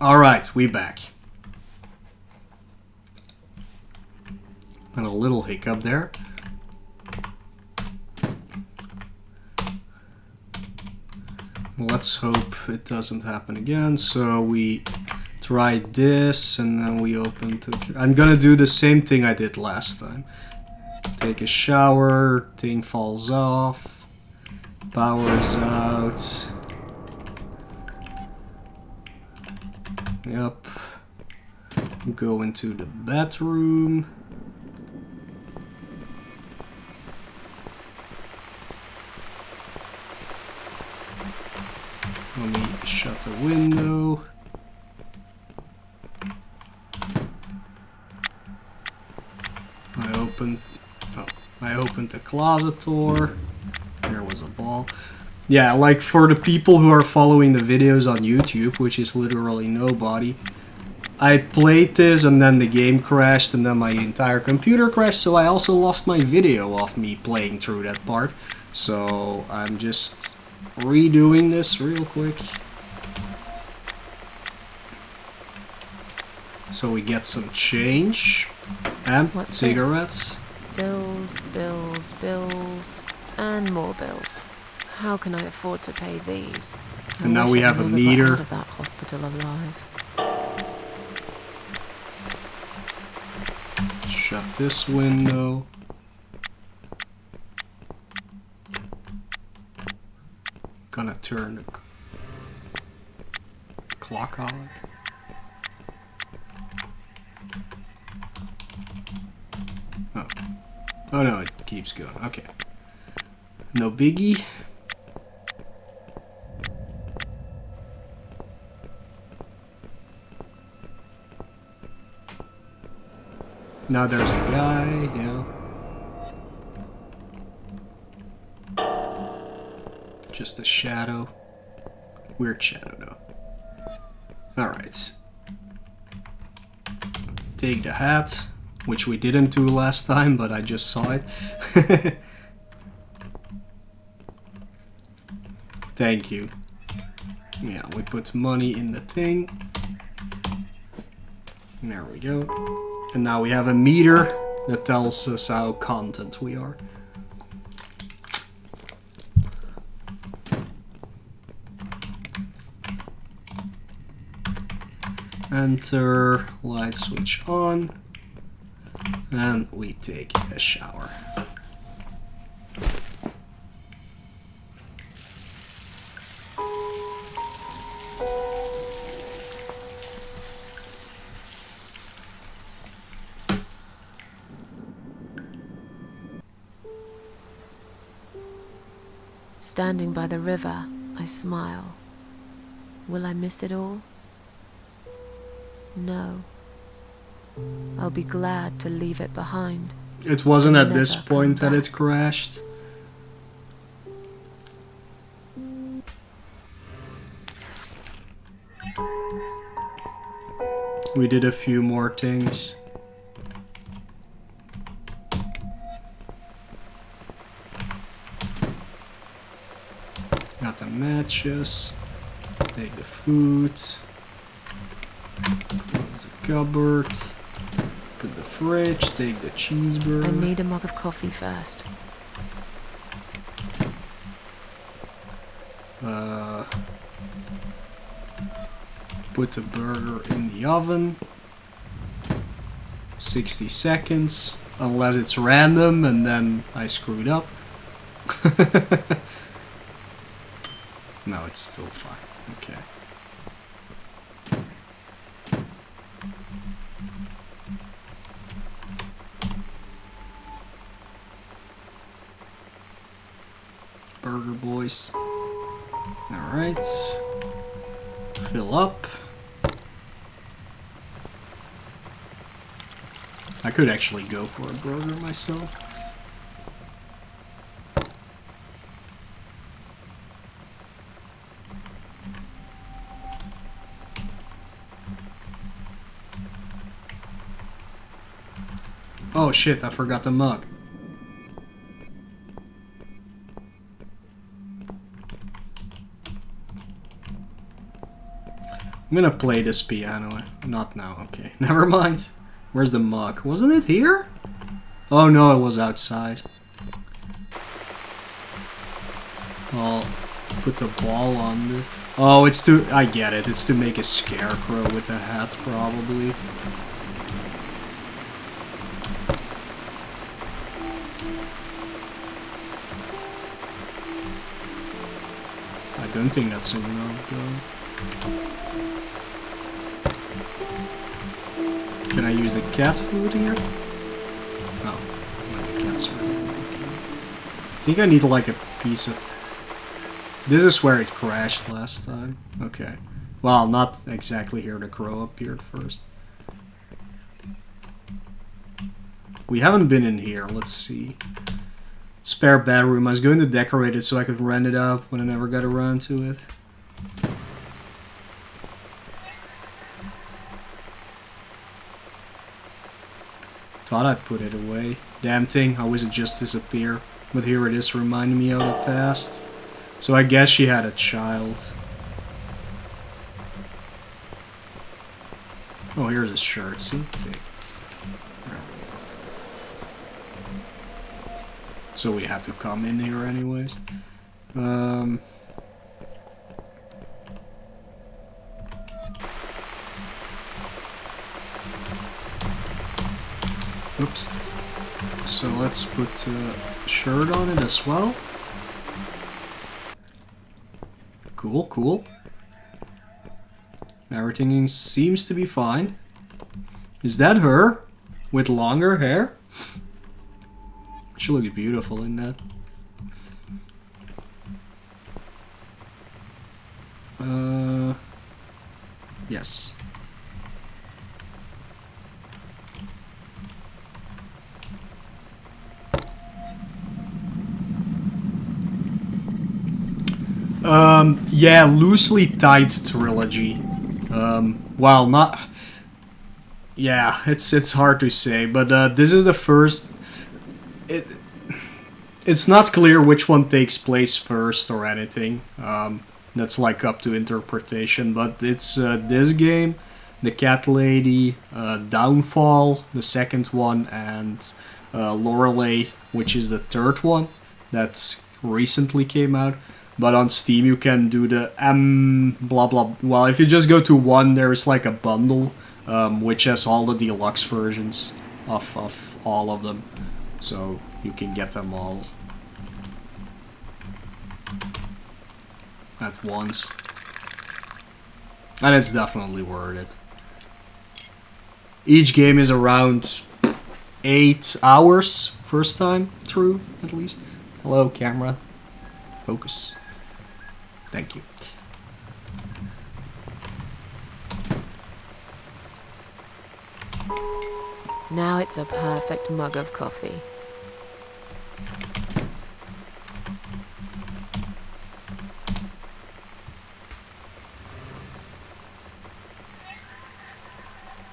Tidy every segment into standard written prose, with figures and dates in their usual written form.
Alright, we back. And a little hiccup there. Let's hope it doesn't happen again. So we try this and then we open to... I'm gonna do the same thing I did last time. Take a shower, thing falls off, power's out. Yep. Go into the bedroom. Let me shut the window. I opened the closet door. There was a ball. Yeah, like for the people who are following the videos on YouTube, which is literally nobody, I played this and then the game crashed and then my entire computer crashed, so I also lost my video of me playing through that part. So I'm just redoing this real quick. So we get some change. And cigarettes. This? Bills, bills, bills, and more bills. How can I afford to pay these? And now we have a meter. Out of that hospital alive. Shut this window. Gonna turn the clock on. Oh. Oh no, it keeps going. Okay. No biggie. Now there's a guy, yeah. Just a shadow. Weird shadow, though. Alright. Take the hat, which we didn't do last time, but I just saw it. Thank you. Yeah, we put money in the thing. There we go. And now we have a meter that tells us how content we are. Enter, light switch on, and we take a shower. Standing by the river, I smile. Will I miss it all? No. I'll be glad to leave it behind. It wasn't at this point that it crashed. We did a few more things. Got the matches. Take the food. Close the cupboard. Put the fridge. Take the cheeseburger. I need a mug of coffee first. Put the burger in the oven. 60 seconds. Unless it's random and then I screwed up. No, it's still fine. Okay. Burger boys. Alright. Fill up. I could actually go for a burger myself. Oh shit, I forgot the mug. I'm gonna play this piano. Not now, okay. Never mind. Where's the mug? Wasn't it here? Oh no, it was outside. I'll put the ball on the... Oh, it's to... I get it. It's to make a scarecrow with a hat, probably. I don't think that's enough, though. Can I use the cat food here? Oh, no, the cats are okay. I think I need like a piece of... This is where it crashed last time. Okay. Well, not exactly here. The crow appeared first. We haven't been in here. Let's see. Spare bedroom. I was going to decorate it so I could rent it out when I never got around to it. Thought I'd put it away. Damn thing, how does it just disappear? But here it is reminding me of the past. So I guess she had a child. Oh, here's a shirt. See? Take. So we have to come in here anyways. Oops. So let's put a shirt on it as well. Cool, cool. Everything seems to be fine. Is that her? With longer hair? She looks beautiful in that. Yes. Yeah, loosely tied trilogy. Well, not... Yeah, it's hard to say, but this is the first... It's not clear which one takes place first or anything. That's like up to interpretation, but it's this game, The Cat Lady, Downfall, the second one, and Lorelei, which is the third one that's recently came out. But on Steam you can do the blah blah. Well, if you just go to one, there's like a bundle which has all the deluxe versions of all of them, so you can get them all at once, and it's definitely worth it. Each game is around 8 hours first time through, at least. Hello, camera. Focus. Thank you. Now it's a perfect mug of coffee.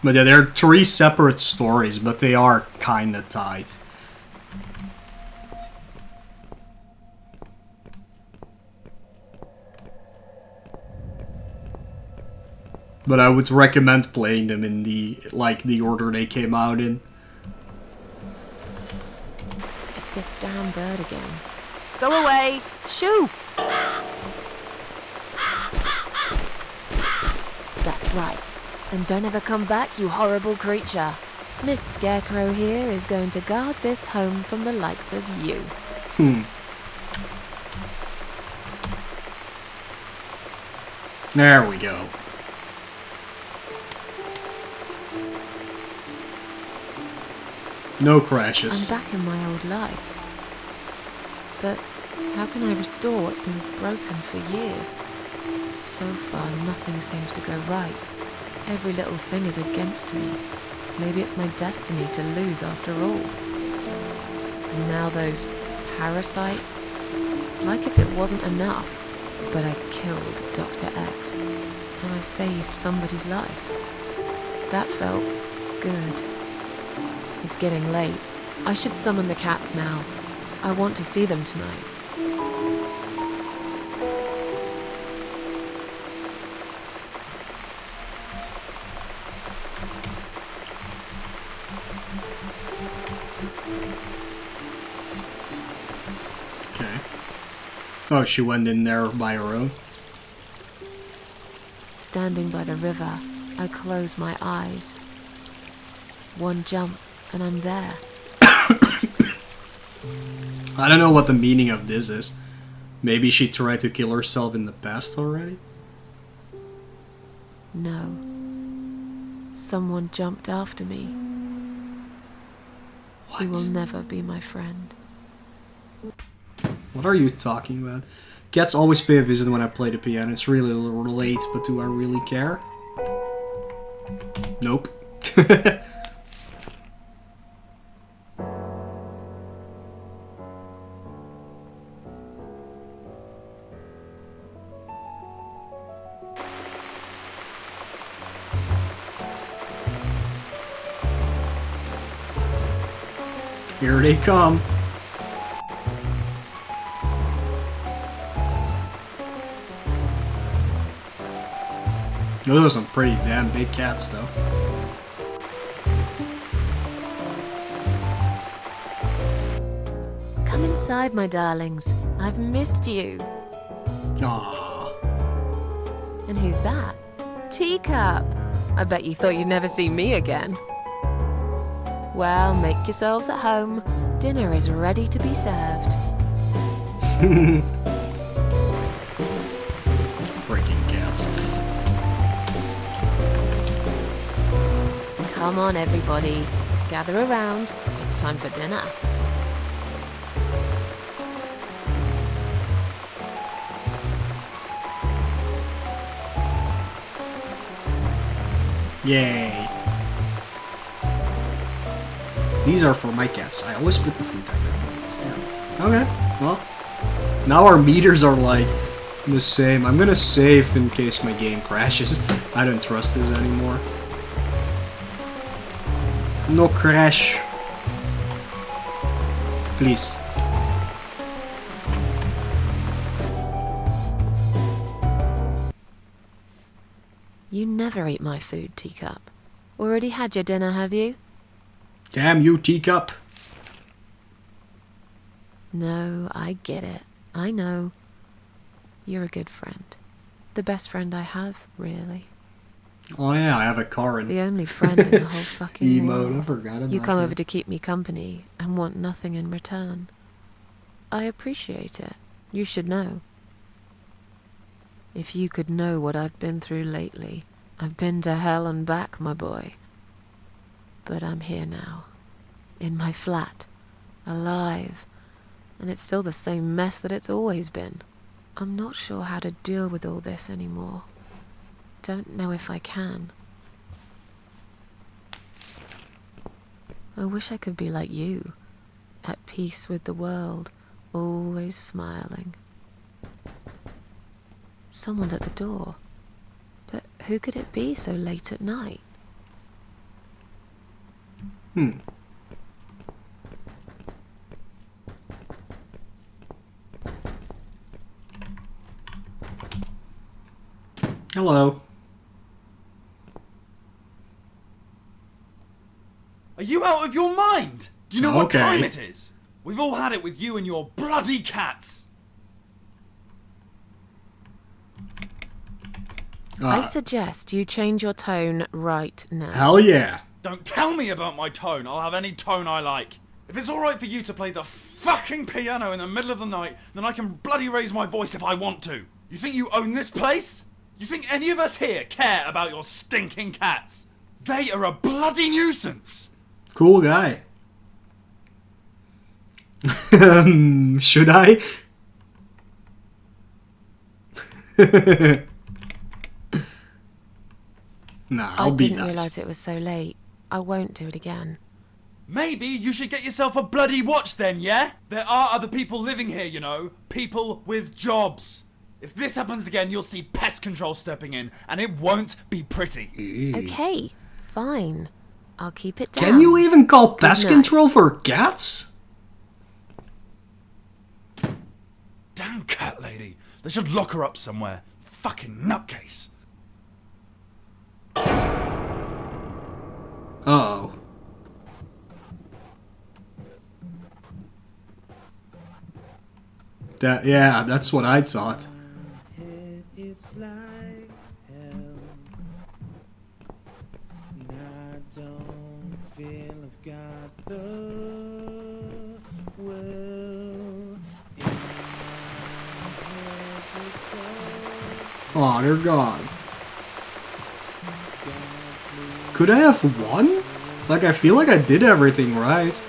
But yeah, there are 3 separate stories, but they are kinda tied. But I would recommend playing them in the order they came out in. It's this damn bird again. Go away! Shoo! That's right. And don't ever come back, you horrible creature. Miss Scarecrow here is going to guard this home from the likes of you. There we go. No crashes. I'm back in my old life. But how can I restore what's been broken for years? So far, nothing seems to go right. Every little thing is against me. Maybe it's my destiny to lose after all. And now those parasites. Like if it wasn't enough. But I killed Dr. X. And I saved somebody's life. That felt good. It's getting late. I should summon the cats now. I want to see them tonight. Oh, she went in there by her own. Standing by the river, I close my eyes. One jump, and I'm there. I don't know what the meaning of this is. Maybe she tried to kill herself in the past already? No. Someone jumped after me. What? He will never be my friend. What are you talking about? Cats always pay a visit when I play the piano. It's really late, but do I really care? Nope. Here they come. Those are some pretty damn big cats, though. Come inside, my darlings. I've missed you. Aww. And who's that? Teacup. I bet you thought you'd never see me again. Well, make yourselves at home. Dinner is ready to be served. Freaking cats. Come on, everybody. Gather around. It's time for dinner. Yay. These are for my cats. I always put the food back there. It's there. Okay, well. Now our meters are like the same. I'm gonna save in case my game crashes. I don't trust this anymore. No crash. Please. You never eat my food, Teacup. Already had your dinner, have you? Damn you, Teacup. No, I get it. I know. You're a good friend. The best friend I have, really. Oh yeah, I have a car in The only friend in the whole fucking emote. I world. forgot about You come that. over to keep me company and want nothing in return. I appreciate it. You should know. If you could know what I've been through lately. I've been to hell and back, my boy. But I'm here now. In my flat. Alive. And it's still the same mess that it's always been. I'm not sure how to deal with all this anymore. Don't know if I can. I wish I could be like you. At peace with the world. Always smiling. Someone's at the door. But who could it be so late at night? Hello. Are you out of your mind? Do you know what Okay. time it is? We've all had it with you and your bloody cats. I suggest you change your tone right now. Hell yeah. Don't tell me about my tone. I'll have any tone I like. If it's alright for you to play the fucking piano in the middle of the night, then I can bloody raise my voice if I want to. You think you own this place? You think any of us here care about your stinking cats? They are a bloody nuisance. Cool guy. Should I? Nah, I'll I be didn't nice. realise it was so late. I won't do it again. Maybe you should get yourself a bloody watch then, yeah? There are other people living here, you know. People with jobs. If this happens again, you'll see pest control stepping in, and it won't be pretty. Okay, fine. I'll keep it down. Can you even call pest night. control for cats? Damn cat lady. They should lock her up somewhere. Fucking nutcase. Uh-oh. Yeah, that's what I thought. It's like hell. And I don't feel I've got the will in my head. It's so Oh, they're gone. Could I have won? Like, I feel like I did everything right.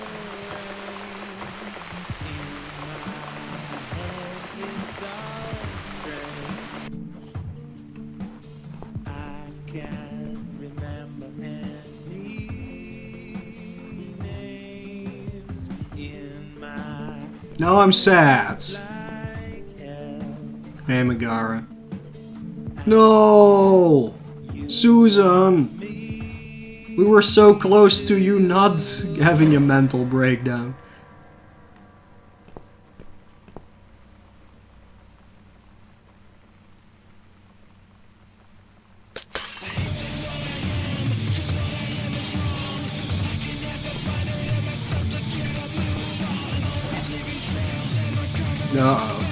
it's so strange. I can't remember any names in my Now I'm sad. like hell. Hey, Megara. No! Susan! We were so close to you not having a mental breakdown. Uh-oh.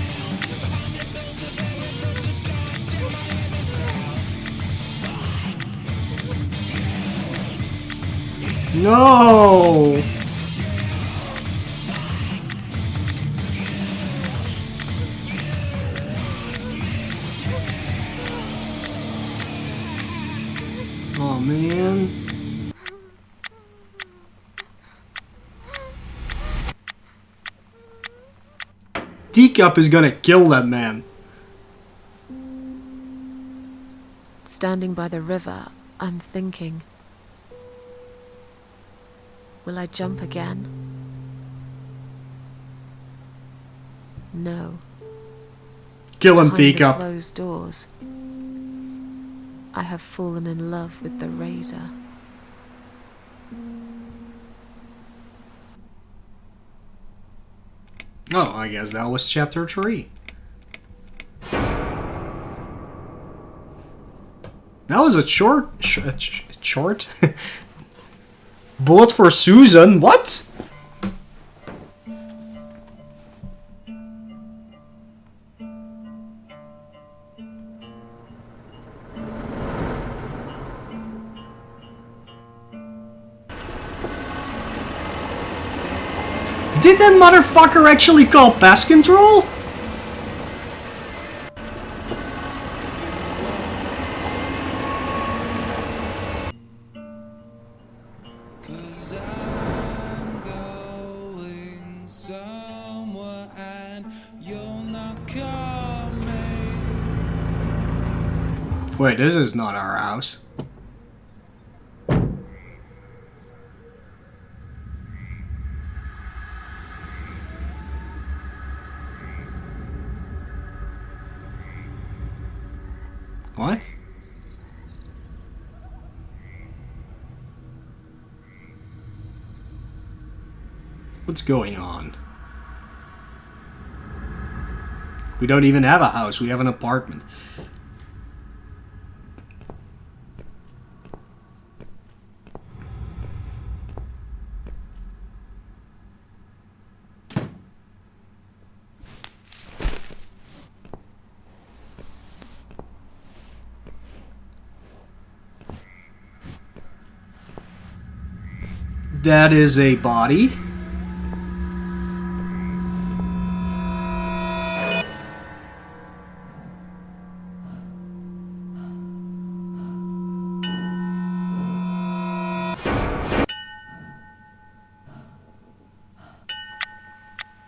No! Oh man. Teacup is gonna kill that man. Standing by the river, I'm thinking, will I jump again? No. Kill him, Behind the Teacup. closed doors, I have fallen in love with the razor. Oh, I guess that was chapter 3. That was a short... short? Bullet for Susan? What? Did that motherfucker actually call pest control? Cause I'm going somewhere and you're not coming. Wait, this is not our house. What? What's going on? We don't even have a house, we have an apartment. That is a body.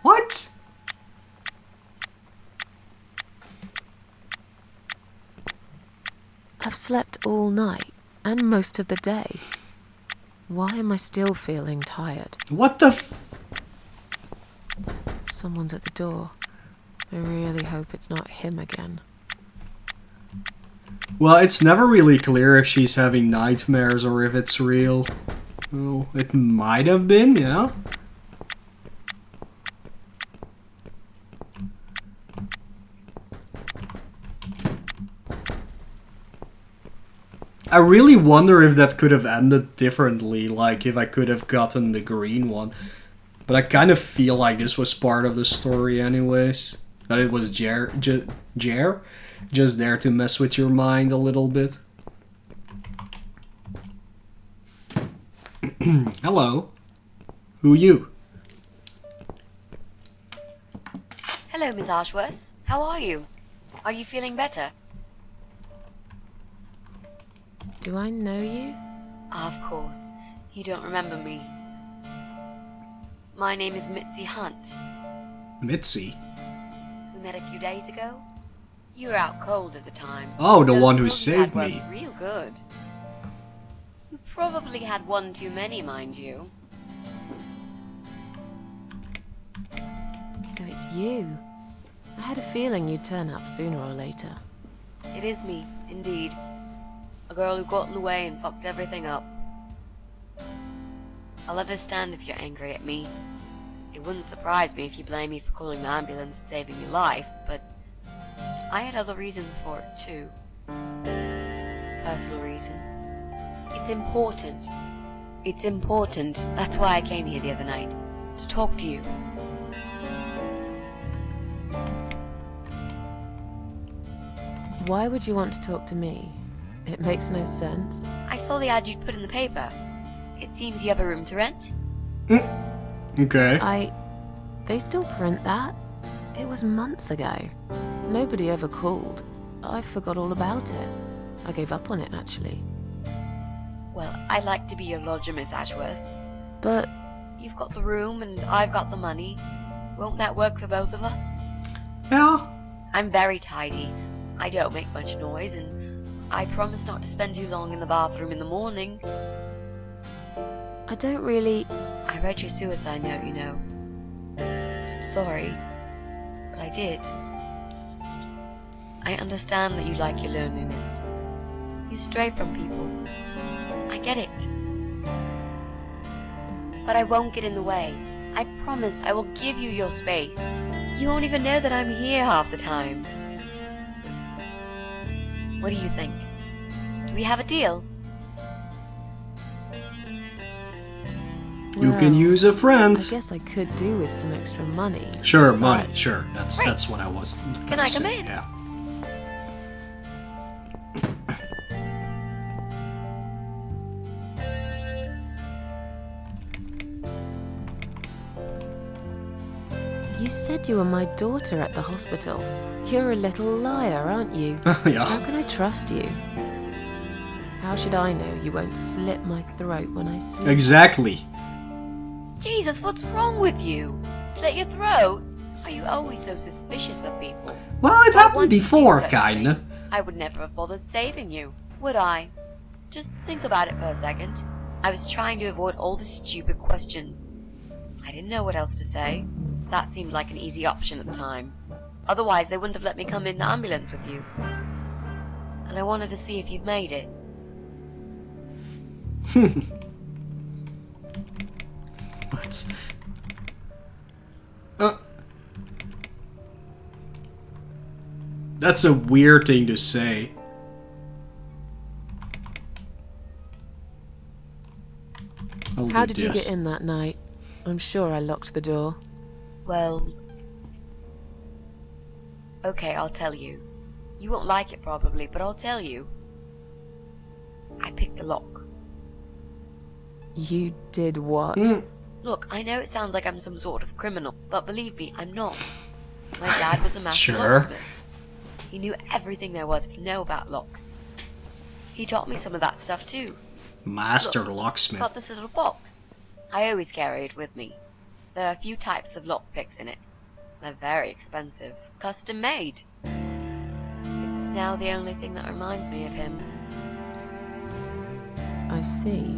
What? I've slept all night and most of the day. Why am I still feeling tired? What the f- Someone's at the door. I really hope it's not him again. Well, it's never really clear if she's having nightmares or if it's real. Well, it might have been, yeah. I really wonder if that could have ended differently, like if I could have gotten the green one. But I kind of feel like this was part of the story anyways. That it was Jer just there to mess with your mind a little bit. Hello. Who you? Hello, Miss Ashworth. How are you? Are you feeling better? Do I know you? Of course. You don't remember me. My name is Mitzi Hunt. Mitzi? We met a few days ago. You were out cold at the time. Oh, the Those one who pills you saved had me. were real good. You probably had one too many, mind you. So it's you. I had a feeling you'd turn up sooner or later. It is me, indeed. A girl who got in the way and fucked everything up. I'll understand if you're angry at me. It wouldn't surprise me if you blame me for calling the ambulance and saving your life, but I had other reasons for it too. Personal reasons. It's important. It's important. That's why I came here the other night. To talk to you. Why would you want to talk to me? It makes no sense. I saw the ad you'd put in the paper. It seems you have a room to rent. Okay. They still print that? It was months ago. Nobody ever called. I forgot all about it. I gave up on it, actually. Well, I'd like to be your lodger, Miss Ashworth. But You've got the room and I've got the money. Won't that work for both of us? Yeah. I'm very tidy. I don't make much noise, and I promise not to spend too long in the bathroom in the morning. I don't really... I read your suicide note, you know. Sorry, but I did. I understand that you like your loneliness. You stray from people. I get it. But I won't get in the way. I promise I will give you your space. You won't even know that I'm here half the time. What do you think? Do we have a deal? You can Well, use a friend. I guess I could do with some extra money. Sure, money. Right. Sure. That's what I was. Can I come in? Yeah. You said you were my daughter at the hospital. You're a little liar, aren't you? How Yeah. can I trust you? How should I know you won't slit my throat when I sleep? Exactly. Jesus, what's wrong with you? Slit your throat? Are you always so suspicious of people? Well, it If I happened wanted to do before, such a kinda. thing, I would never have bothered saving you, would I? Just think about it for a second. I was trying to avoid all the stupid questions. I didn't know what else to say. That seemed like an easy option at the time. Otherwise, they wouldn't have let me come in the ambulance with you. And I wanted to see if you've made it. What? That's a weird thing to say. I'll How do did you this. get in that night? I'm sure I locked the door. Well... Okay, I'll tell you. You won't like it probably, but I'll tell you. I picked the lock. You did what? Look, I know it sounds like I'm some sort of criminal, but believe me, I'm not. My dad was a master Sure. locksmith. He knew everything there was to know about locks. He taught me some of that stuff too. Master Look, locksmith. got this little box. I always carry it with me. There are a few types of lockpicks in it. They're very expensive. Custom made. It's now the only thing that reminds me of him. I see.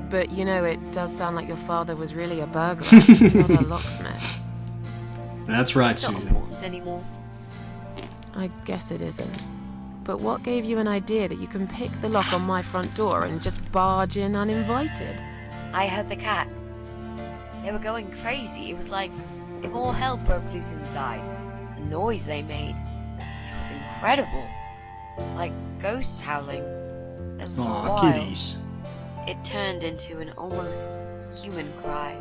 But you know, it does sound like your father was really a burglar, not a locksmith. That's right, It's not Susan. important anymore. I guess it isn't. But what gave you an idea that you can pick the lock on my front door and just barge in uninvited? I heard the cats. They were going crazy. It was like if all hell broke loose inside. The noise they made. It was incredible. Like ghosts howling. And for a Aw, while, kitties. it turned into an almost human cry.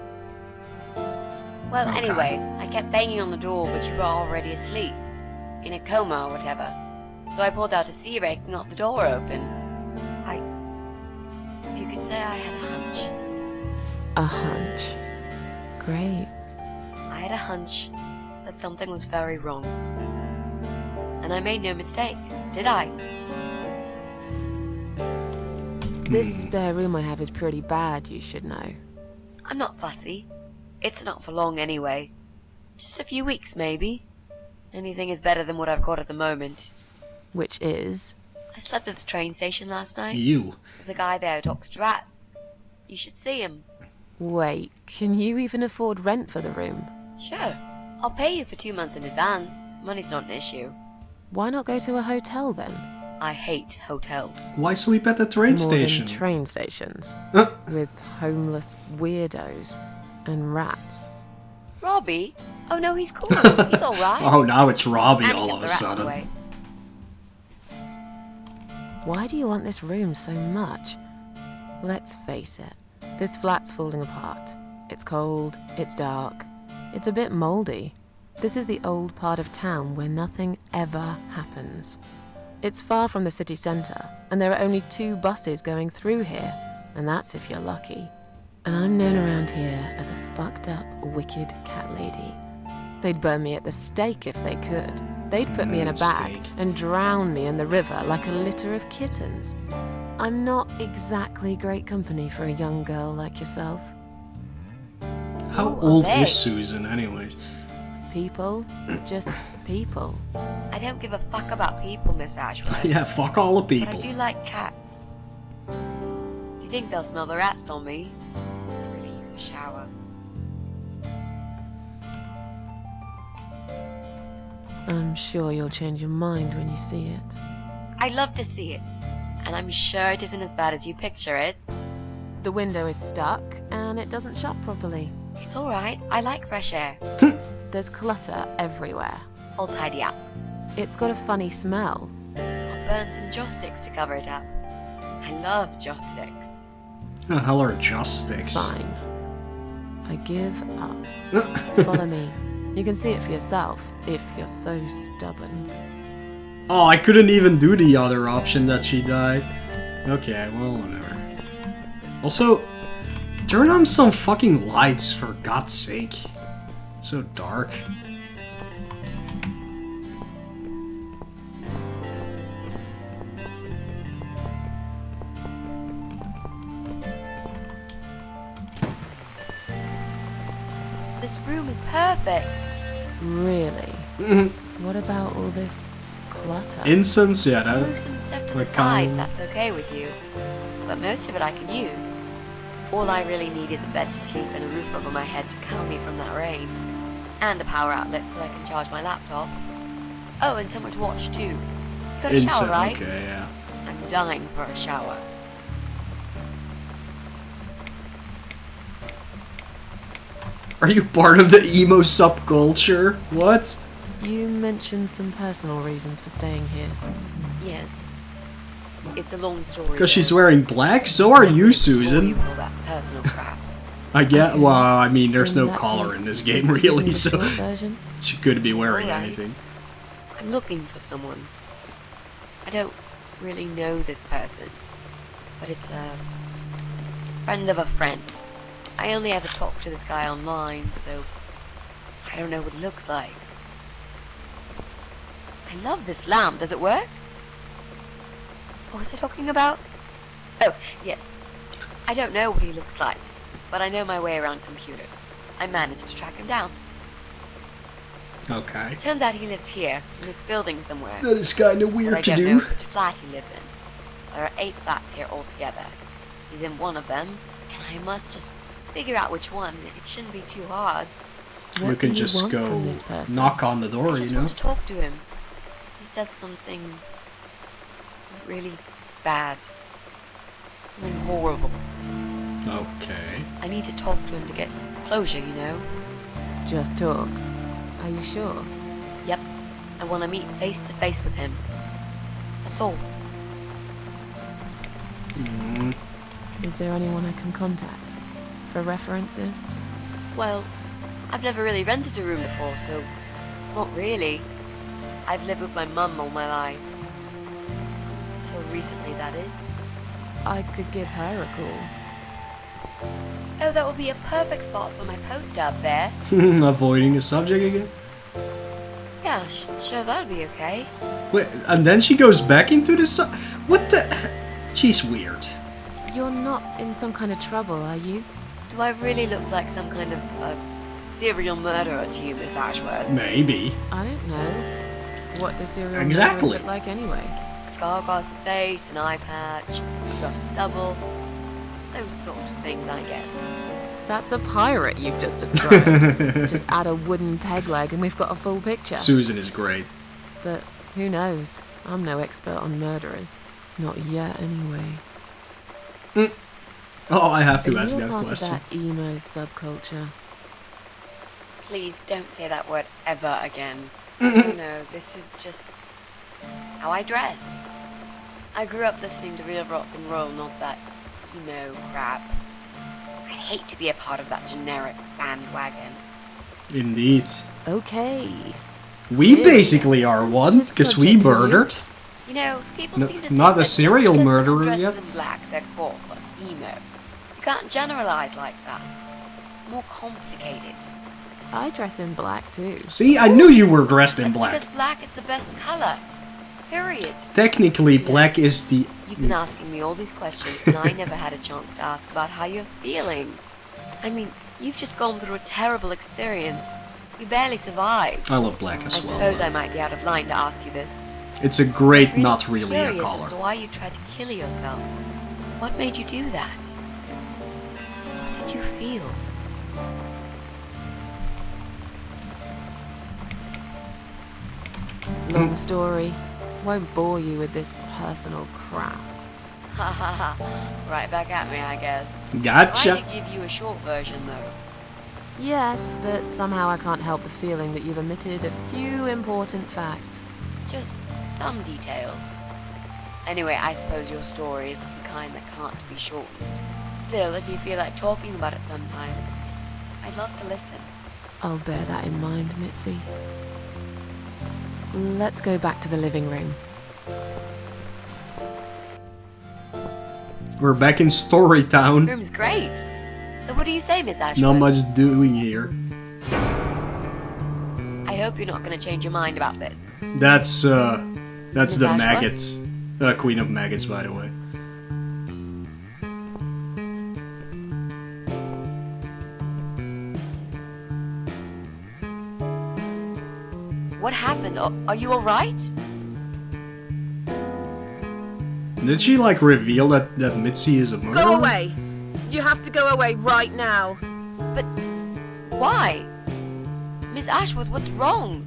Well, Okay. anyway, I kept banging on the door, but you were already asleep. In a coma or whatever. So I pulled out a sea rake and got the door open. You could say I had a hunch. A hunch. Great. I had a hunch that something was very wrong. And I made no mistake, did I? This spare room I have is pretty bad, you should know. I'm not fussy. It's not for long anyway. Just a few weeks, maybe. Anything is better than what I've got at the moment. Which is... I slept at the train station last night. You. There's a guy there who talks to rats. You should see him. Wait, can you even afford rent for the room? Sure. I'll pay you for 2 months in advance. Money's not an issue. Why not go to a hotel then? I hate hotels. Why sleep at the train More station? than train stations. Huh. With homeless weirdos and rats. Robbie? Oh no, he's cool. He's alright. Oh, now it's Robbie And he all kept of the a rats sudden. away. Why do you want this room so much? Let's face it, this flat's falling apart. It's cold, it's dark, it's a bit mouldy. This is the old part of town where nothing ever happens. It's far from the city centre, and there are only 2 buses going through here, and that's if you're lucky. And I'm known around here as a fucked up, wicked cat lady. They'd burn me at the stake if they could. They'd put me in a bag Steak. and drown me in the river like a litter of kittens. I'm not exactly great company for a young girl like yourself. How Who are old they? is Susan, anyways? People, just people. I don't give a fuck about people, Miss Ashworth. Yeah, fuck all the But I people. do like cats. Do you think they'll smell the rats on me? I really use a shower. I'm sure you'll change your mind when you see it. I'd love to see it. And I'm sure it isn't as bad as you picture it. The window is stuck and it doesn't shut properly. It's alright. I like fresh air. There's clutter everywhere. I'll tidy up. It's got a funny smell. I'll burn some joss sticks to cover it up. I love joss sticks. The hell are just sticks? Fine. I give up. Follow me. You can see it for yourself, if you're so stubborn. Oh, I couldn't even do the other option that she died. Okay, well, whatever. Also, turn on some fucking lights, for God's sake. So dark. This room is perfect. Really? What about all this clutter? Incense, yeah, that. Move some stuff to the Like side, kind- if that's okay with you. But most of it I can use. All I really need is a bed to sleep and a roof over my head to calm me from that rain. And a power outlet so I can charge my laptop. Oh, and someone to watch too. You got a Incense, shower, right? okay, yeah. I'm dying for a shower. Are you part of the emo subculture? What? You mentioned some personal reasons for staying here. Yes. It's a long story. Because she's though. wearing black? So are I don't you, need to bore you Susan. with all that personal crap. I get. Well, I mean, there's In no that collar case, in this you game, can give me really, the so short version. she could be wearing Alright. anything. I'm looking for someone. I don't really know this person, but it's a friend of a friend. I only ever talk to this guy online, so I don't know what he looks like. I love this lamp. Does it work? What was I talking about? Oh, yes. I don't know what he looks like, but I know my way around computers. I managed to track him down. Okay. Turns out he lives here, in this building somewhere. That is kind of But I weird to don't know do. which flat he lives in. There are 8 flats here altogether. He's in one of them, and I must just figure out which one. It shouldn't be too hard. What You can do just want go from this person? knock on the I door, just you know? want to talk to him. He said something really bad. Something horrible. Okay. I need to talk to him to get closure, you know? Just talk. Are you sure? Yep. I want to meet face to face with him. That's all. Is there anyone I can contact? For references? Well, I've never really rented a room before, so not really. I've lived with my mum all my life. Till recently, that is. I could give her a call. Oh, that would be a perfect spot for my poster up there. Avoiding the subject again. Yeah, sure, that'd be okay. Wait, and then she goes back into the what the? She's weird. You're not in some kind of trouble, are you? Do I really look like some kind of serial murderer to you, Miss Ashworth? Maybe. I don't know. What does serial Exactly. murderers look like anyway? Scar across the face, an eye patch, rough stubble. Those sort of things, I guess. That's a pirate you've just described. Just add a wooden peg leg and we've got a full picture. Susan is great. But who knows? I'm no expert on murderers. Not yet, anyway. Oh, I have to Are ask you a that part question. of that emo subculture? Please don't say that word ever again. No, this is just how I dress. I grew up listening to real rock and roll, not that emo crap. I'd hate to be a part of that generic bandwagon. Indeed. Okay. We Really basically are one, sensitive because we subject to you. murdered. You know, people No, seem to think not a that just serial because murderer someone dresses yet. in black, they're goth or emo. You can't generalize like that. It's more complicated. I dress in black too. See, I knew you were dressed in That's black. because black is the best color. Period. Technically, black is the... You've been asking me all these questions, and I never had a chance to ask about how you're feeling. I mean, you've just gone through a terrible experience. You barely survived. I love black I as well. suppose I might be out of line to ask you this. It's a great, Really not really a curious as to color. why you tried to kill yourself. What made you do that? What did you feel? Long story. Won't bore you with this personal crap. Ha ha ha. Right back at me, I guess. Trying Gotcha. to give you a short version, though. Yes, but somehow I can't help the feeling that you've omitted a few important facts. Just some details. Anyway, I suppose your story is the kind that can't be shortened. Still, if you feel like talking about it sometimes, I'd love to listen. I'll bear that in mind, Mitzi. Let's go back to the living room. We're back in Storytown. Room's great. So what do you say, Miss Ashworth? Not much doing here. I hope you're not going to change your mind about this. That's the Ashworth? maggots. Queen of maggots, by the way. What happened? Are you alright? Did she like reveal that Mitzi is a murderer? Go away! You have to go away right now. But why? Miss Ashworth, what's wrong?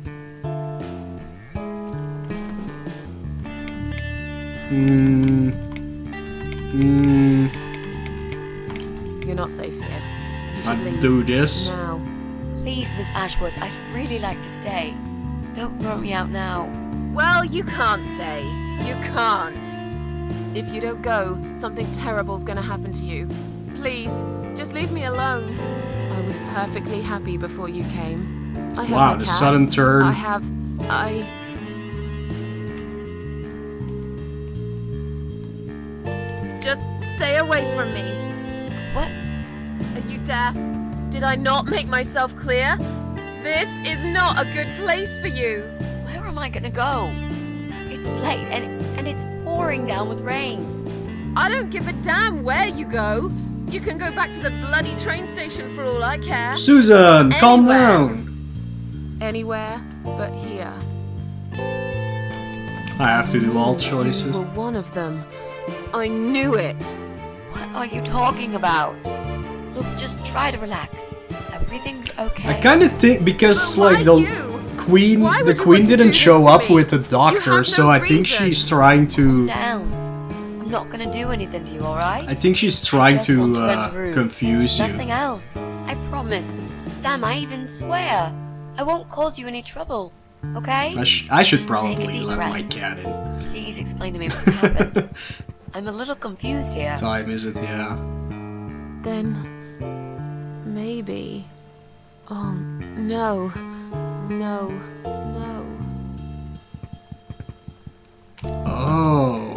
You're not safe here. You should I'd leave. do this. Now. Please, Miss Ashworth, I'd really like to stay. Don't throw me out now. Well, you can't stay. You can't. If you don't go, something terrible's gonna happen to you. Please, just leave me alone. I was perfectly happy before you came. I have Wow, my the cats. sudden turn. Just stay away from me. What? Are you deaf? Did I not make myself clear? This is not a good place for you. Where am I gonna go? It's late and it's pouring down with rain. I don't give a damn where you go. You can go back to the bloody train station for all I care. Susan, calm Anywhere. down. Anywhere but here. I have to do all You choices. were one of them. I knew it. What are you talking about? Look, just try to relax. Everything's okay. I kind of think because But why like the you? queen, Why the would you queen want to didn't do show this to up me? with the You doctor, have so no I think reason. she's trying to. Down. I'm not gonna do anything to you, alright? I think she's trying just want to to rent a room. confuse you. Nothing else. I promise. Damn, I even swear. I won't cause you any trouble. Okay? I should Just take a probably deep let breath. my cat in. Please explain to me what's happened. I'm a little confused here. Time is it? Yeah. Then maybe Oh, no. No. No. Oh.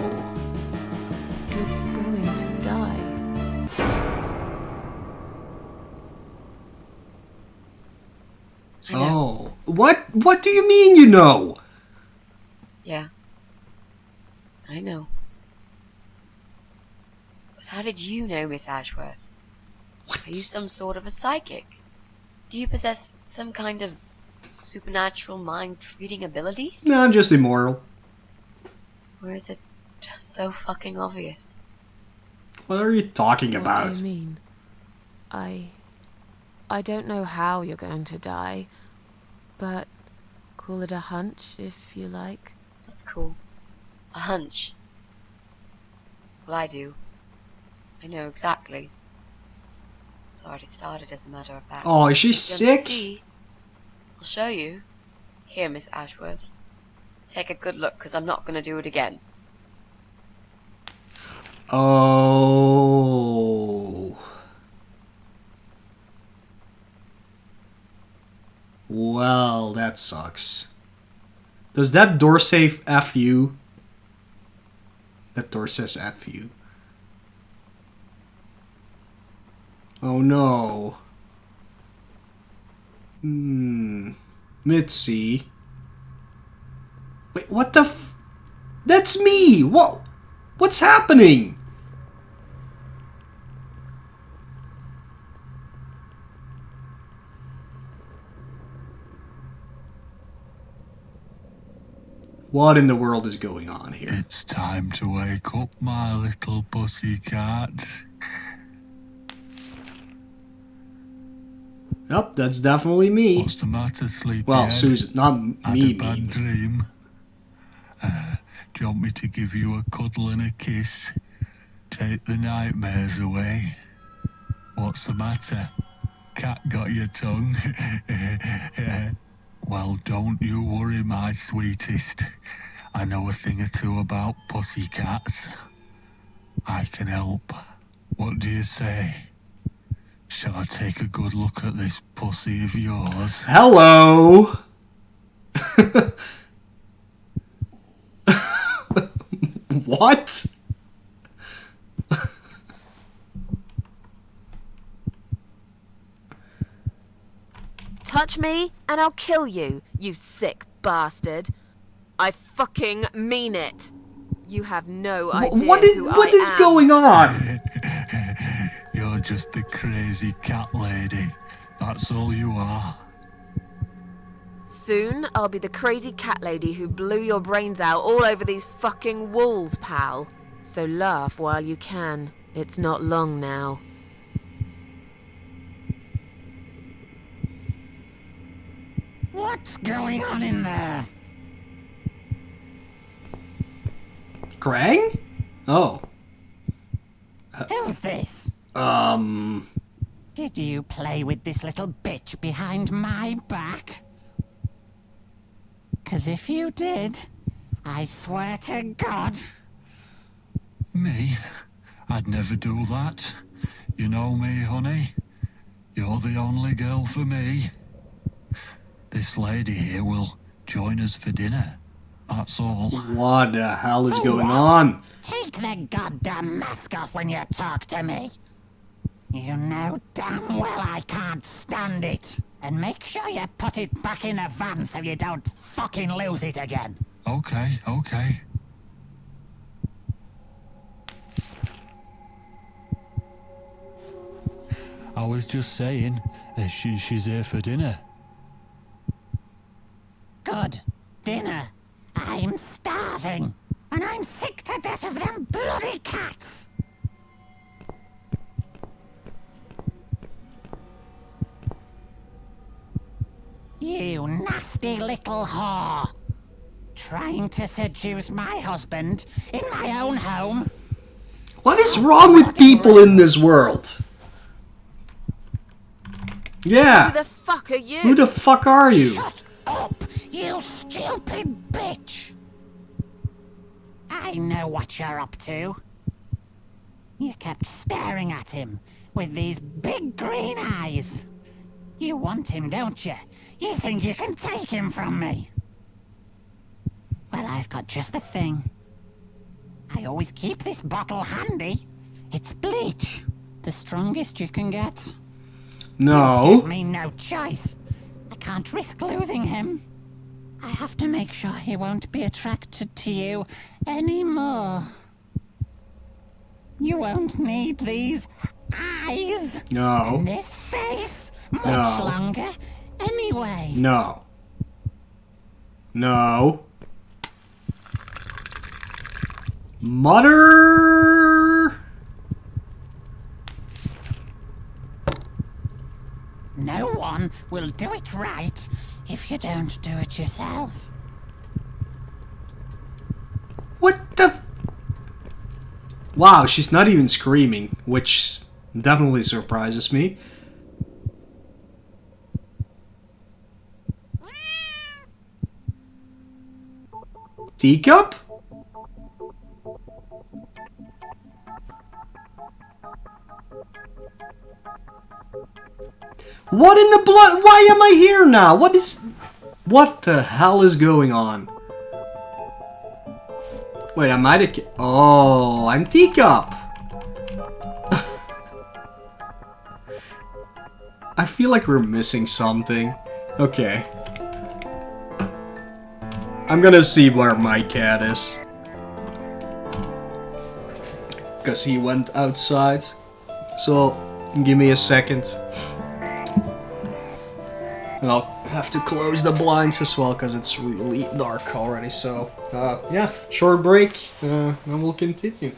You're going to die. I know. Oh. What do you mean you know? Yeah. I know. But how did you know, Miss Ashworth? What? Are you some sort of a psychic? Do you possess some kind of supernatural mind-reading abilities? No, I'm just immoral. Or is it just so fucking obvious? What are you talking What about? do you mean? I don't know how you're going to die, but call it a hunch if you like. That's cool. A hunch. Well, I do. I know exactly. It's already started, as a matter of fact. Oh, is she If you want to sick? see, I'll show you. Here, Miss Ashworth. Take a good look, because I'm not going to do it again. Oh. Well, that sucks. Does that door say F you? That door says F you. Oh no. Mitzi. Wait, what the f... That's me! What's happening? What in the world is going on here? It's time to wake up, my little pussycat. Yep, that's definitely me. What's the matter, sleepyhead? Well, Susan, not Had me, a bad me. dream? Do you want me to give you a cuddle and a kiss? Take the nightmares away? What's the matter? Cat got your tongue? Well, don't you worry, my sweetest. I know a thing or two about pussycats. I can help. What do you say? Shall I take a good look at this pussy of yours? Hello! What? Touch me and I'll kill you, you sick bastard. I fucking mean it. You have no idea What who what I is am. going on? You're just a crazy cat lady. That's all you are. Soon I'll be the crazy cat lady who blew your brains out all over these fucking walls, pal. So laugh while you can. It's not long now. What's going on in there? Krang? Oh. Who's this? Did you play with this little bitch behind my back? 'Cause if you did, I swear to God... Me? I'd never do that. You know me, honey. You're the only girl for me. This lady here will join us for dinner. That's all. What the hell is For going what? on? Take the goddamn mask off when you talk to me. You know damn well I can't stand it. And make sure you put it back in the van so you don't fucking lose it again. Okay, okay. I was just saying, she's here for dinner. Good. Dinner. I'm starving. And I'm sick to death of them bloody cats. You nasty little whore. Trying to seduce my husband in my own home. What is wrong with people in this world? Yeah. Who the fuck are you? Who the fuck are you? Shut up, you stupid bitch! I know what you're up to. You kept staring at him with these big green eyes. You want him, don't you? You think you can take him from me? Well, I've got just the thing. I always keep this bottle handy. It's bleach. The strongest you can get. You give No. me no choice. I can't risk losing him. I have to make sure he won't be attracted to you anymore. You won't need these eyes No. and this face much No. longer anyway. No. No. Mother. No one will do it right if you don't do it yourself. What the? Wow, she's not even screaming, which definitely surprises me. Teacup? What in the blood? Why am I here now? What the hell is going on? Wait, am I the Oh, I'm Teacup! I feel like we're missing something. Okay. I'm gonna see where my cat is. Because he went outside. So, give me a second. And I'll have to close the blinds as well because it's really dark already. So, yeah, short break, and we'll continue.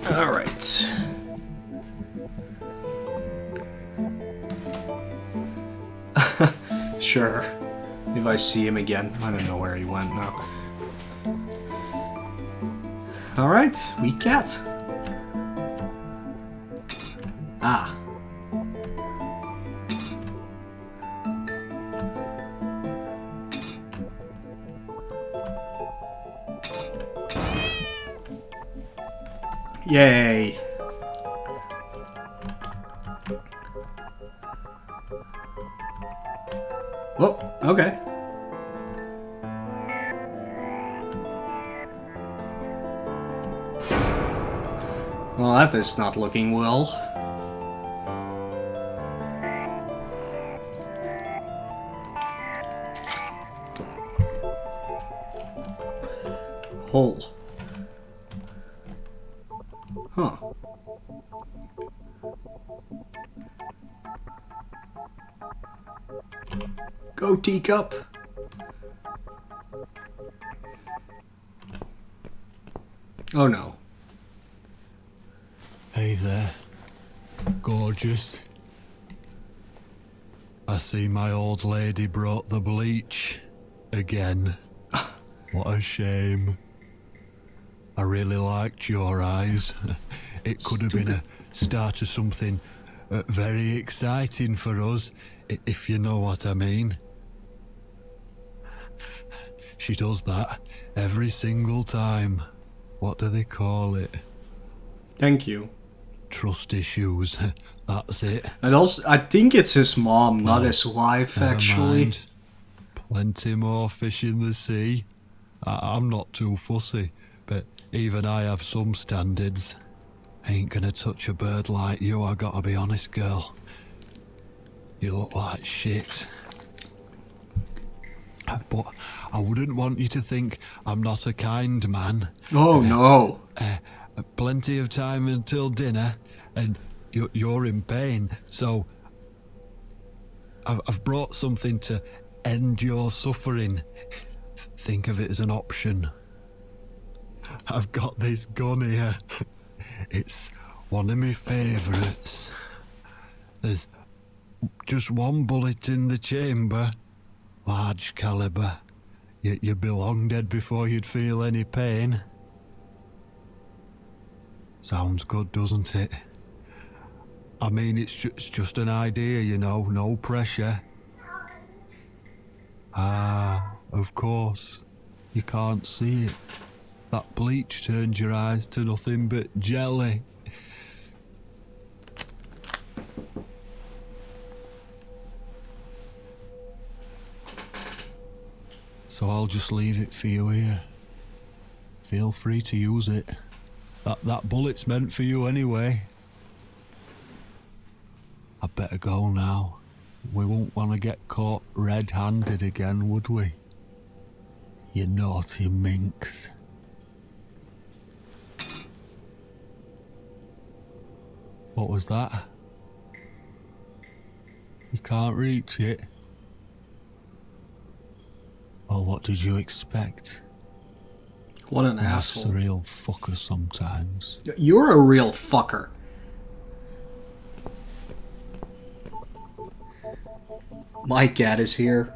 Alright. Sure. If I see him again. I don't know where he went now. Alright, weak cat. Ah. Yay. Oh, okay. Well, that is not looking well. Hole. Huh. Go, teacup. Oh no. Hey there, gorgeous. I see my old lady brought the bleach again. What a shame. I really liked your eyes. It could have been a start of something very exciting for us, if you know what I mean. She does that every single time. What do they call it? Thank you. trust issues. That's it. And also, I think it's his mom, not his wife, Never actually. mind. Plenty more fish in the sea. I'm not too fussy, but even I have some standards. Ain't gonna touch a bird like you, I gotta be honest, girl. You look like shit. But I wouldn't want you to think I'm not a kind man. Oh, no. Plenty of time until dinner, and you're in pain, so I've brought something to end your suffering. Think of it as an option. I've got this gun here. It's one of my favourites. There's just one bullet in the chamber. Large caliber. You'd be long dead before you'd feel any pain. Sounds good, doesn't it? I mean, it's just an idea, you know, no pressure. Ah, of course. You can't see it. That bleach turned your eyes to nothing but jelly. So I'll just leave it for you here. Feel free to use it. That bullet's meant for you anyway. I'd better go now. We won't want to get caught red-handed again, would we? You naughty minx. What was that? You can't reach it? Well, what did you expect? What an Life's asshole. a real fucker sometimes. You're a real fucker. My cat is here.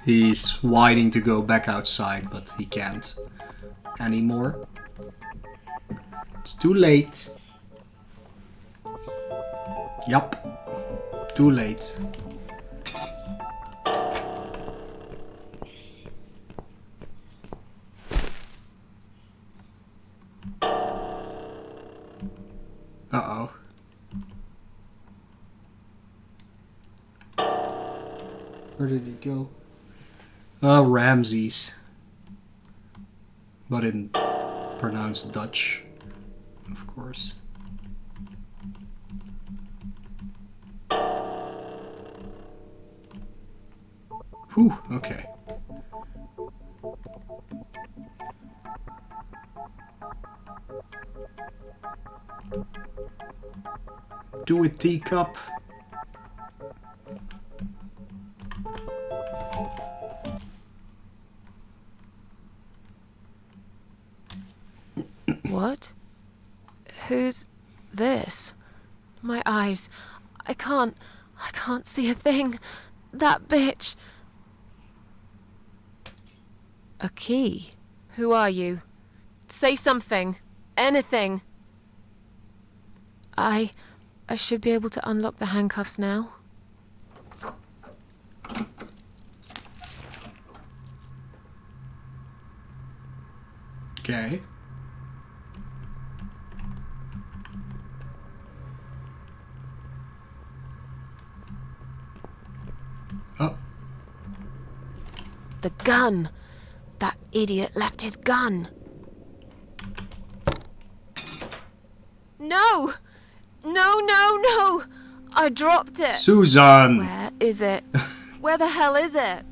He's whining to go back outside, but he can't anymore. It's too late. Yup. Too late. Uh-oh. Where did he go? Ramses. But in pronounced Dutch, of course. Whew, okay. Do it, teacup. What? Who's this? My eyes. I can't see a thing. That bitch. A key? Who are you? Say something. Anything. I should be able to unlock the handcuffs now. Okay. Oh. The gun. That idiot left his gun. No! No, no, no! I dropped it. Susan! Where is it? Where the hell is it?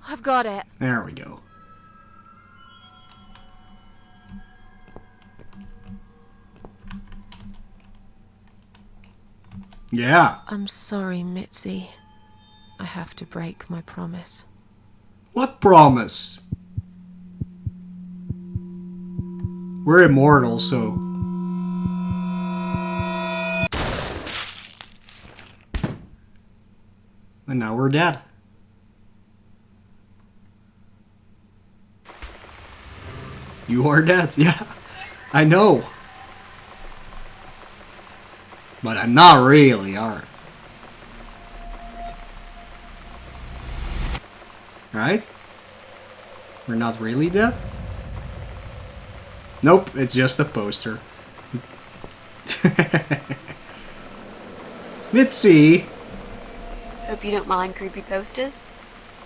I've got it. There we go. Yeah. I'm sorry, Mitzi. I have to break my promise. What promise? We're immortal, so... And now we're dead. You are dead, yeah. I know. But I'm not really, alright. Right? We're not really dead? Nope, it's just a poster. Mitzi! Hope you don't mind creepy posters.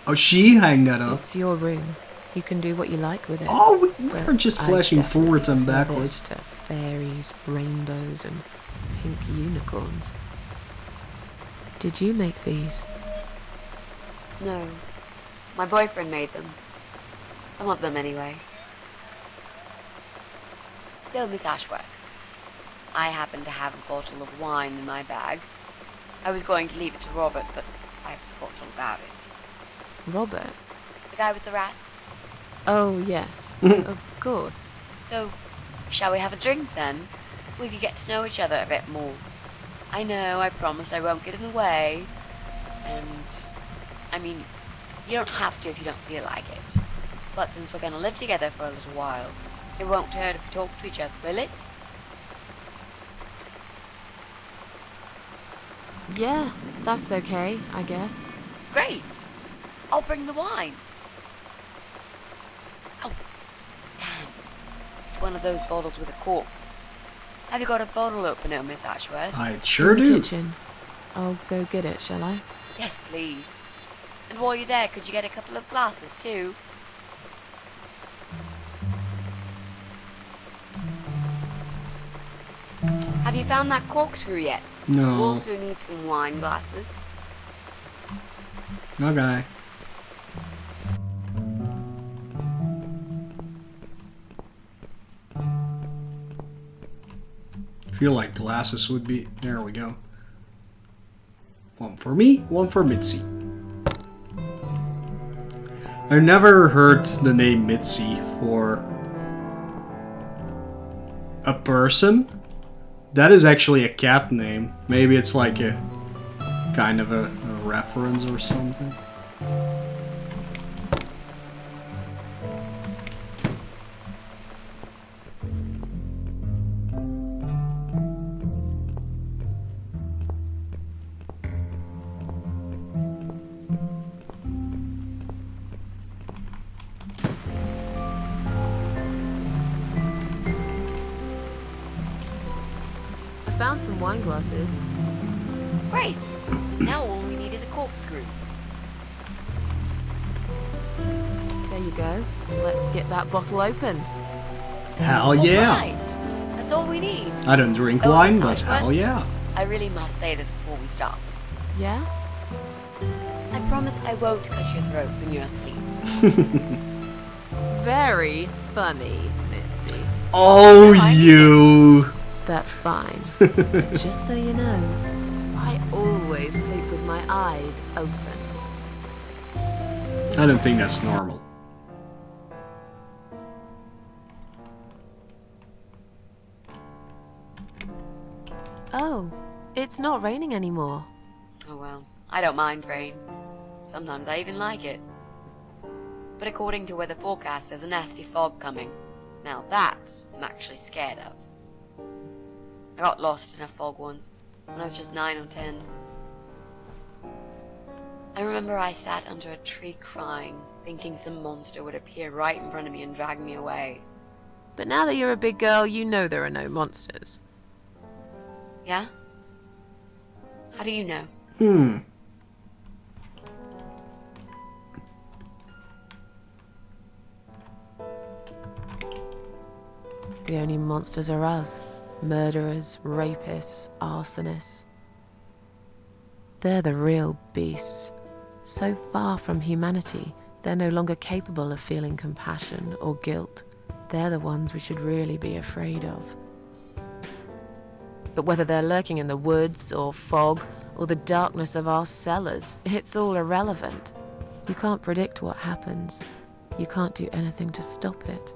Oh, she hang that up. It's your room. You can do what you like with it. Oh, we're But just I flashing definitely forwards and prefer backwards. this to fairies, rainbows, and pink unicorns. Did you make these? No. My boyfriend made them. Some of them, anyway. So, Miss Ashworth, I happen to have a bottle of wine in my bag. I was going to leave it to Robert, but I forgot all about it. Robert? The guy with the rats? Oh, yes. Of course. So, shall we have a drink then? We could get to know each other a bit more. I know, I promised I won't get in the way. And, I mean, you don't have to if you don't feel like it. But since we're going to live together for a little while, it won't hurt if we talk to each other, will it? Yeah, that's okay, I guess. Great! I'll bring the wine. Oh, damn. It's one of those bottles with a cork. Have you got a bottle opener, Miss Ashworth? I sure In the do. kitchen. I'll go get it, shall I? Yes, please. And while you're there, could you get a couple of glasses, too? Have you found that corkscrew yet? No. We also need some wine glasses. Okay. Feel like glasses would be... There we go. One for me, one for Mitzi. I've never heard the name Mitzi for a person. That is actually a cat name. Maybe it's like a kind of a reference or something. I found some wine glasses. Great! Now all we need is a corkscrew. There you go. Let's get that bottle opened. Hell yeah! Alright, that's all we need. I don't drink Oh, wine, that's but nice. hell yeah. I really must say this before we start. Yeah? I promise I won't cut your throat when you're asleep. Very funny, Mitzi. Oh, I need you! That's fine. But just so you know, I always sleep with my eyes open. I don't think that's normal. Oh, it's not raining anymore. Oh well, I don't mind rain. Sometimes I even like it. But according to weather forecast, there's a nasty fog coming. Now that I'm actually scared of. I got lost in a fog once, when I was just 9 or 10. I remember I sat under a tree crying, thinking some monster would appear right in front of me and drag me away. But now that you're a big girl, you know there are no monsters. Yeah? How do you know? The only monsters are us. Murderers, rapists, arsonists. They're the real beasts. So far from humanity, they're no longer capable of feeling compassion or guilt. They're the ones we should really be afraid of. But whether they're lurking in the woods or fog or the darkness of our cellars, it's all irrelevant. You can't predict what happens. You can't do anything to stop it.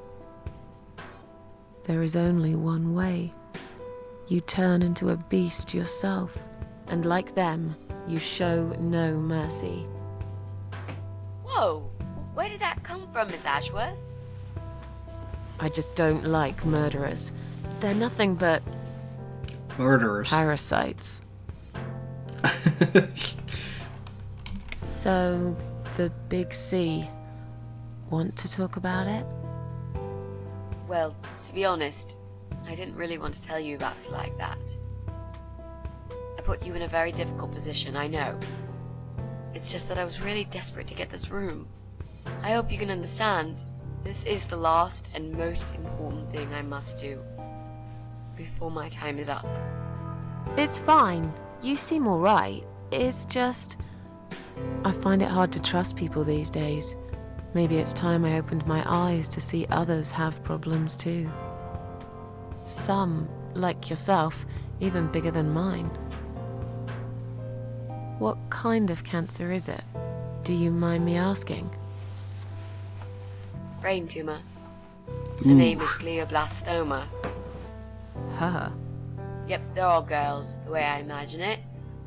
There is only one way. You turn into a beast yourself, and like them, you show no mercy. Whoa! Where did that come from, Miss Ashworth? I just don't like murderers. They're nothing but Murderers. parasites. So, the big C. Want to talk about it? Well, to be honest, I didn't really want to tell you about it like that. I put you in a very difficult position, I know. It's just that I was really desperate to get this room. I hope you can understand. This is the last and most important thing I must do before my time is up. It's fine. You seem alright. It's just... I find it hard to trust people these days. Maybe it's time I opened my eyes to see others have problems too. Some, like yourself, even bigger than mine. What kind of cancer is it? Do you mind me asking? Brain tumor. The name is glioblastoma. Huh. Yep, they're all girls, the way I imagine it.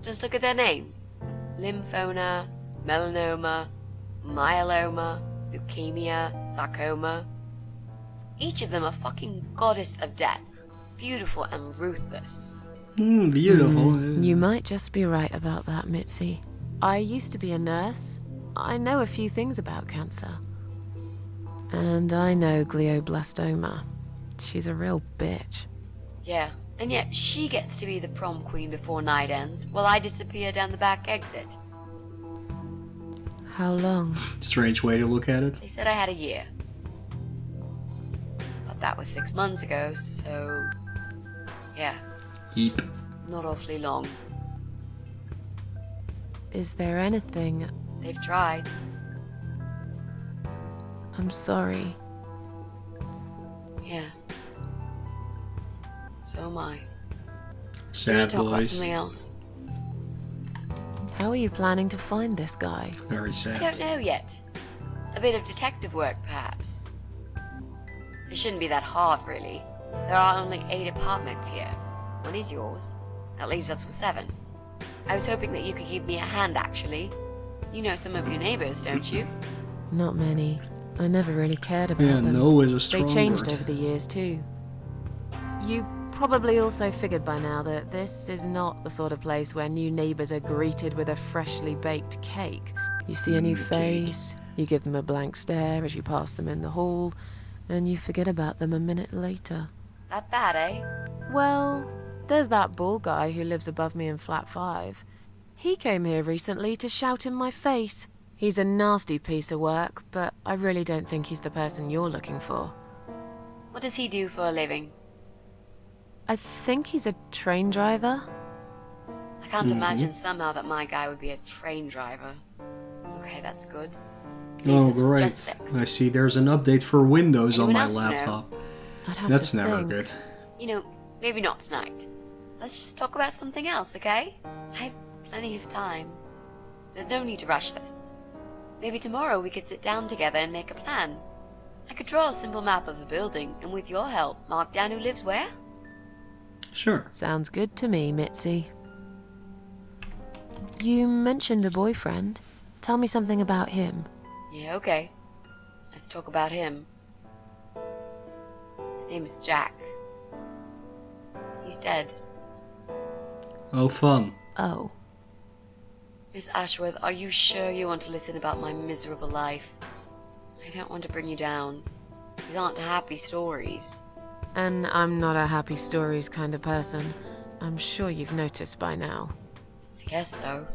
Just look at their names. Lymphoma, melanoma, myeloma, leukemia, sarcoma. Each of them a fucking goddess of death. Beautiful and ruthless. Beautiful. You might just be right about that, Mitzi. I used to be a nurse. I know a few things about cancer. And I know glioblastoma. She's a real bitch. Yeah, and yet she gets to be the prom queen before night ends, while I disappear down the back exit. How long? Strange way to look at it. They said I had a year. But that was 6 months ago, so... yeah, Yeep. not awfully long. Is there anything... They've tried. I'm sorry. Yeah. So am I. Sad Talk about boys. something else. How are you planning to find this guy? Very I sad. don't know yet. A bit of detective work, perhaps. It shouldn't be that hard, really. There are only 8 apartments here. One is yours. That leaves us with 7. I was hoping that you could give me a hand, actually. You know some of your neighbors, don't you? Not many. I never really cared about Yeah, them. no is a They strong changed word. over the years too. You probably also figured by now that this is not the sort of place where new neighbors are greeted with a freshly baked cake. You see a new face, you give them a blank stare as you pass them in the hall, and you forget about them a minute later. That bad, eh? Well, there's that bald guy who lives above me in flat 5. He came here recently to shout in my face. He's a nasty piece of work, but I really don't think he's the person you're looking for. What does he do for a living? I think he's a train driver. I can't imagine somehow that my guy would be a train driver. Okay, that's good. Oh, Leaves us with great. just 6. I see there's an update for Windows on Anyone my else know? laptop. I'd have That's to never think. good. You know, maybe not tonight. Let's just talk about something else, okay? I have plenty of time. There's no need to rush this. Maybe tomorrow we could sit down together and make a plan. I could draw a simple map of the building, and with your help, mark down who lives where. Sure. Sounds good to me, Mitzi. You mentioned a boyfriend. Tell me something about him. Yeah, okay. Let's talk about him. His name is Jack. He's dead. Oh, fun. Oh, Miss Ashworth, are you sure you want to listen about my miserable life? I don't want to bring you down. These aren't happy stories. and I'm not a happy stories kind of person. I'm sure you've noticed by now. I guess so.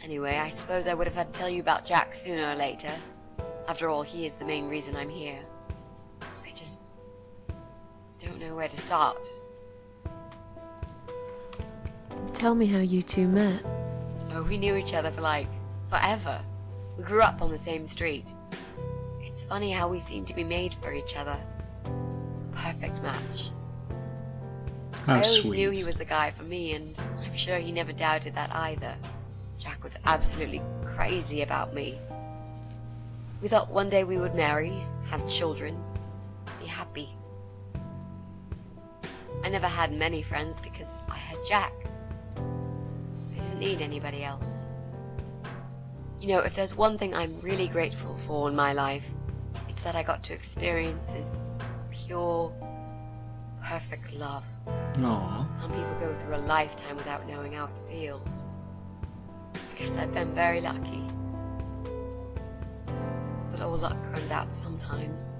Anyway, I suppose I would have had to tell you about Jack sooner or later. After all, he is the main reason I'm here. I just don't know where to start. Tell me how you two met. Oh, we knew each other for like forever. We grew up on the same street. It's funny how we seem to be made for each other. A perfect match. I How always sweet. knew he was the guy for me, and I'm sure he never doubted that either. Jack was absolutely crazy about me. We thought one day we would marry, have children, be happy. I never had many friends because I had Jack. I didn't need anybody else. You know, if there's one thing I'm really grateful for in my life, it's that I got to experience this pure, perfect love. Aw. Some people go through a lifetime without knowing how it feels. I guess I've been very lucky. But all luck runs out sometimes.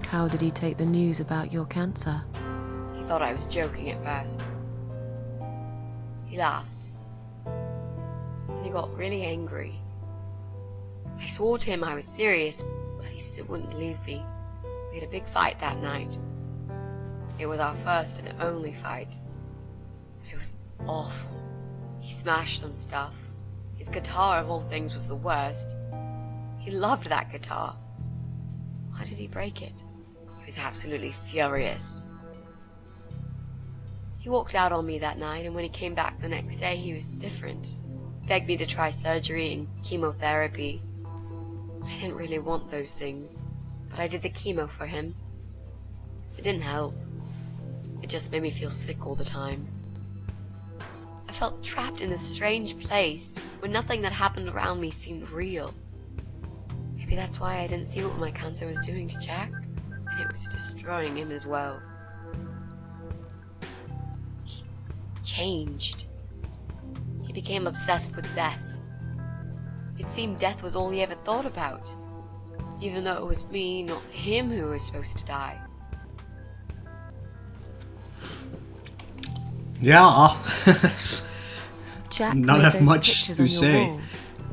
How did he take the news about your cancer? He thought I was joking at first. He laughed. And he got really angry. I swore to him I was serious, but he still wouldn't believe me. We had a big fight that night. It was our first and only fight. But it was awful. He smashed some stuff. His guitar, of all things, was the worst. He loved that guitar. Why did he break it? He was absolutely furious. He walked out on me that night, and when he came back the next day, he was different. He begged me to try surgery and chemotherapy. I didn't really want those things, but I did the chemo for him. It didn't help. It just made me feel sick all the time. I felt trapped in this strange place where nothing that happened around me seemed real. Maybe that's why I didn't see what my cancer was doing to Jack, and it was destroying him as well. He changed. He became obsessed with death. It seemed death was all he ever thought about, even though it was me, not him, who was supposed to die. Yeah. Jack Not made have those much pictures to on your say. wall.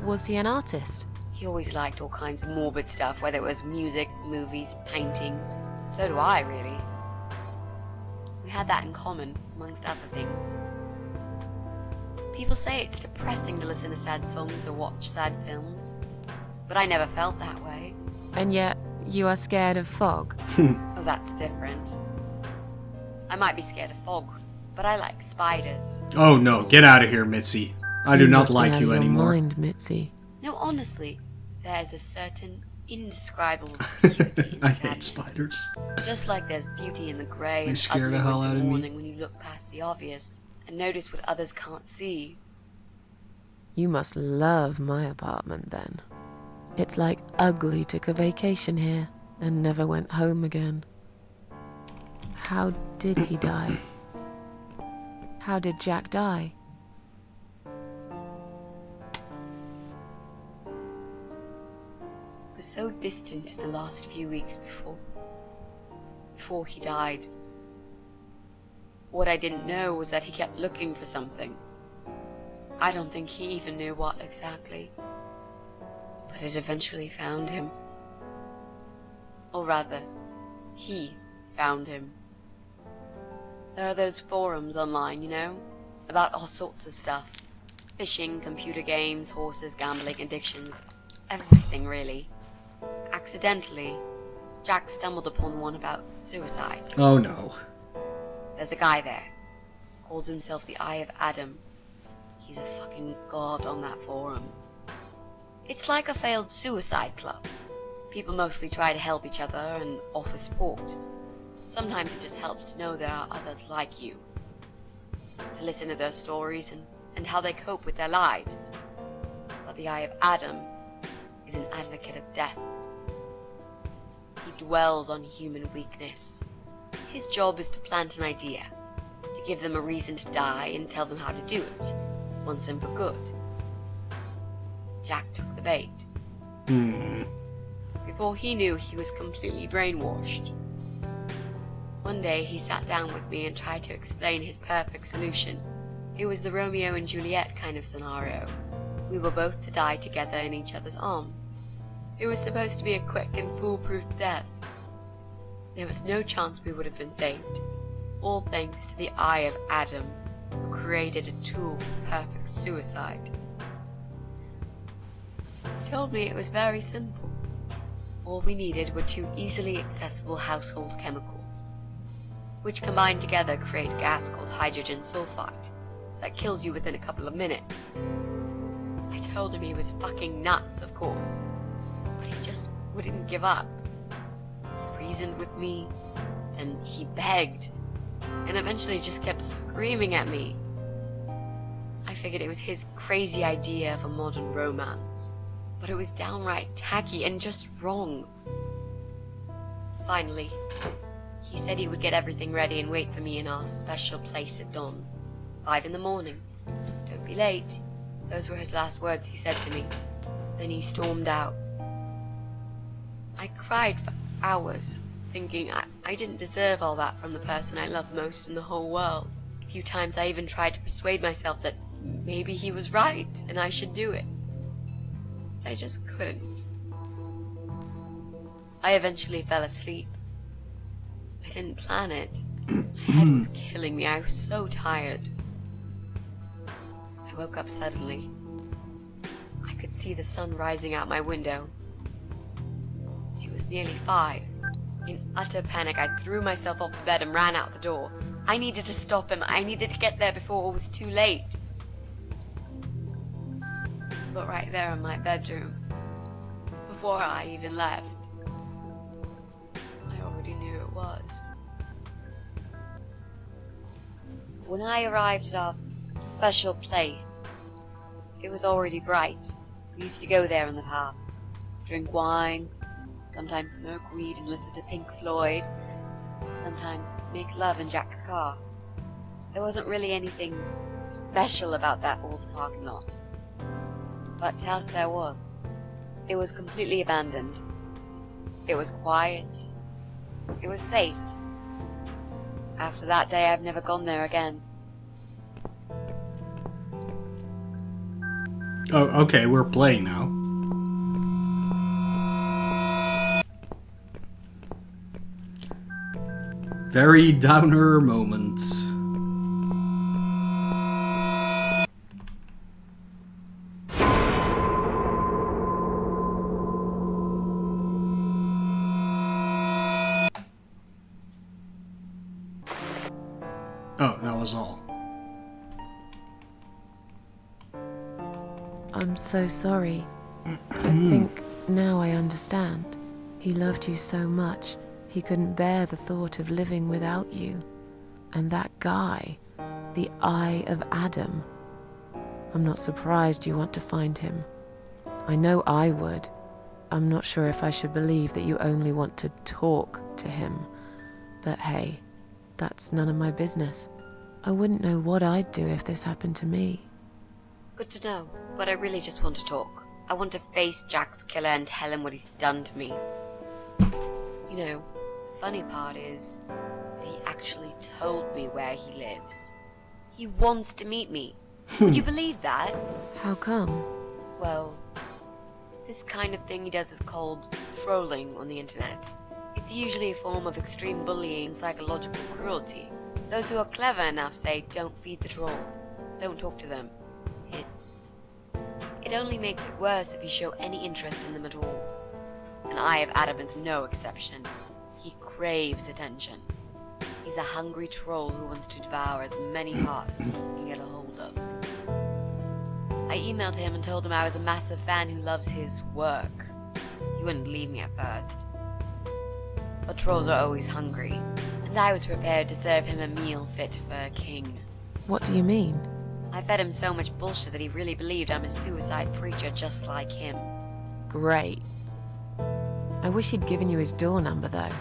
Was he an artist? He always liked all kinds of morbid stuff, whether it was music, movies, paintings. So do I, really. We had that in common, amongst other things. People say it's depressing to listen to sad songs or watch sad films, but I never felt that way. And yet, you are scared of fog. Oh, that's different. I might be scared of fog, but I like spiders. Oh no, get out of here, Mitzi. I do not must be like out you of your anymore. Mind, Mitzi. No, honestly, there's a certain indescribable beauty in I sadness. hate spiders. Just like there's beauty in the grey They and scare ugly the hell winter out of me. morning when you look past the obvious and notice what others can't see. You must love my apartment then. It's like Ugly took a vacation here and never went home again. How did he die? How did Jack die? It was so distant in the last few weeks before he died. What I didn't know was that he kept looking for something. I don't think he even knew what exactly. But it eventually found him. Or rather, he found him. There are those forums online, you know, about all sorts of stuff. Fishing, computer games, horses, gambling, addictions. Everything, really. Accidentally, Jack stumbled upon one about suicide. Oh no. There's a guy there. Calls himself the Eye of Adam. He's a fucking god on that forum. It's like a failed suicide club. People mostly try to help each other and offer support. Sometimes it just helps to know there are others like you. To listen to their stories and how they cope with their lives. But the Eye of Adam is an advocate of death. He dwells on human weakness. His job is to plant an idea, to give them a reason to die and tell them how to do it, once and for good. Jack took the bait. Before he knew, he was completely brainwashed. One day he sat down with me and tried to explain his perfect solution. It was the Romeo and Juliet kind of scenario. We were both to die together in each other's arms. It was supposed to be a quick and foolproof death. There was no chance we would have been saved. All thanks to the Eye of Adam, who created a tool for perfect suicide. He told me it was very simple. All we needed were 2 easily accessible household chemicals, which combined together create a gas called hydrogen sulfide that kills you within a couple of minutes. I told him he was fucking nuts, of course, but he just wouldn't give up. He reasoned with me, and he begged, and eventually just kept screaming at me. I figured it was his crazy idea of a modern romance, but it was downright tacky and just wrong. Finally, he said he would get everything ready and wait for me in our special place at dawn. 5 in the morning. Don't Be late. Those were his last words he said to me. Then he stormed out. I cried for hours, thinking I didn't deserve all that from the person I loved most in the whole world. A few times I even tried to persuade myself that maybe he was right and I should do it. But I just couldn't. I eventually fell asleep. I didn't plan it. My head was killing me. I was so tired. I woke up suddenly. I could see the sun rising out my window. It was nearly 5. In utter panic, I threw myself off the bed and ran out the door. I needed to stop him. I needed to get there before it was too late. But right there in my bedroom, before I even left, I already knew it was. When I arrived at our special place, it was already bright. We used to go there in the past, drink wine, sometimes smoke weed and listen to Pink Floyd, sometimes make love in Jack's car. There wasn't really anything special about that old parking lot. But else there was. It was completely abandoned. It was quiet. It was safe. After that day, I've never gone there again. Oh, okay, we're playing now. Very downer moments. Oh, that was all. I'm so sorry. I think now I understand. He loved you so much, he couldn't bear the thought of living without you. And that guy, the Eye of Adam. I'm not surprised you want to find him. I know I would. I'm not sure if I should believe that you only want to talk to him. But hey, that's none of my business. I wouldn't know what I'd do if this happened to me. Good to know, but I really just want to talk. I want to face Jack's killer and tell him what he's done to me. You know, the funny part is that he actually told me where he lives. He wants to meet me. Would you believe that? How come? Well, this kind of thing he does is called trolling on the internet. It's usually a form of extreme bullying and psychological cruelty. Those who are clever enough say, don't feed the troll. Don't talk to them. It only makes it worse if you show any interest in them at all. And Eye of Adam is no exception. He craves attention. He's a hungry troll who wants to devour as many hearts as he can get a hold of. I emailed him and told him I was a massive fan who loves his work. He wouldn't believe me at first. But trolls are always hungry, and I was prepared to serve him a meal fit for a king. What do you mean? I fed him so much bullshit that he really believed I'm a suicide preacher just like him. Great. I wish he'd given you his door number, though.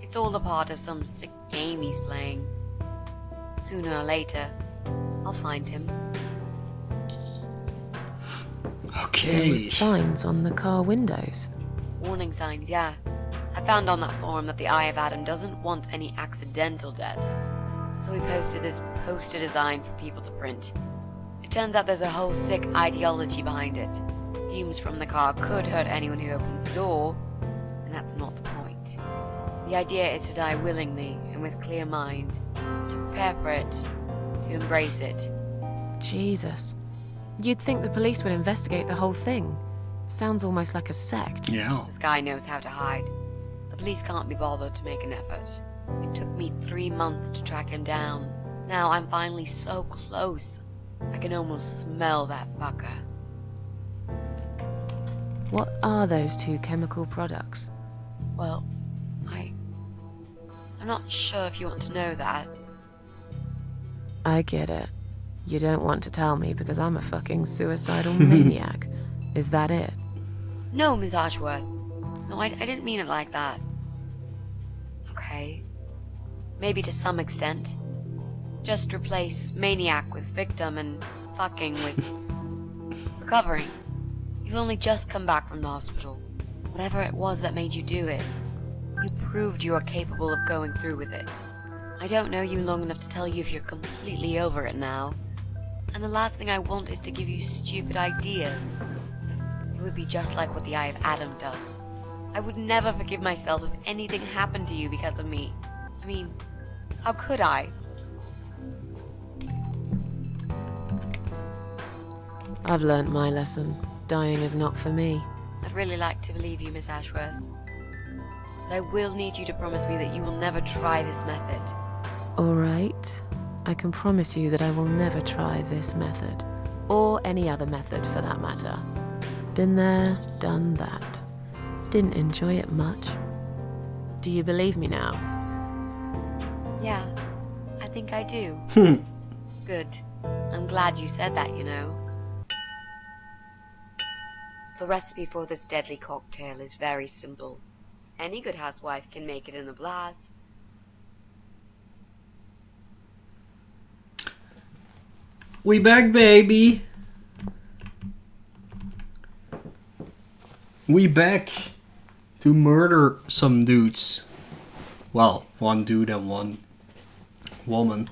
It's all a part of some sick game he's playing. Sooner or later, I'll find him. Okay. Signs on the car windows. Warning signs, yeah. I found on that forum that the Eye of Adam doesn't want any accidental deaths. So he posted this poster design for people to print. It turns out there's a whole sick ideology behind it. Fumes from the car could hurt anyone who opens the door, and that's not the point. The idea is to die willingly and with clear mind, to prepare for it, to embrace it. Jesus. You'd think the police would investigate the whole thing. Sounds almost like a sect. Yeah. This guy knows how to hide. The police can't be bothered to make an effort. It took me 3 months to track him down. Now I'm finally so close. I can almost smell that fucker. What are those two chemical products? Well, I'm not sure if you want to know that. I get it. You don't want to tell me because I'm a fucking suicidal maniac. Is that it? No, Miss Archworth. No, I didn't mean it like that. Okay. Maybe to some extent. Just replace maniac with victim and fucking with recovering. You've only just come back from the hospital. Whatever it was that made you do it, you proved you are capable of going through with it. I don't know you long enough to tell you if you're completely over it now. And the last thing I want is to give you stupid ideas. It would be just like what the Eye of Adam does. I would never forgive myself if anything happened to you because of me. I mean, how could I? I've learnt my lesson. Dying is not for me. I'd really like to believe you, Miss Ashworth. But I will need you to promise me that you will never try this method. All right. I can promise you that I will never try this method. Or any other method, for that matter. Been there, done that. Didn't enjoy it much. Do you believe me now? Yeah, I think I do. Good. I'm glad you said that, you know. The recipe for this deadly cocktail is very simple. Any good housewife can make it in a blast. We back, baby. We back to murder some dudes. Well, one dude and one woman.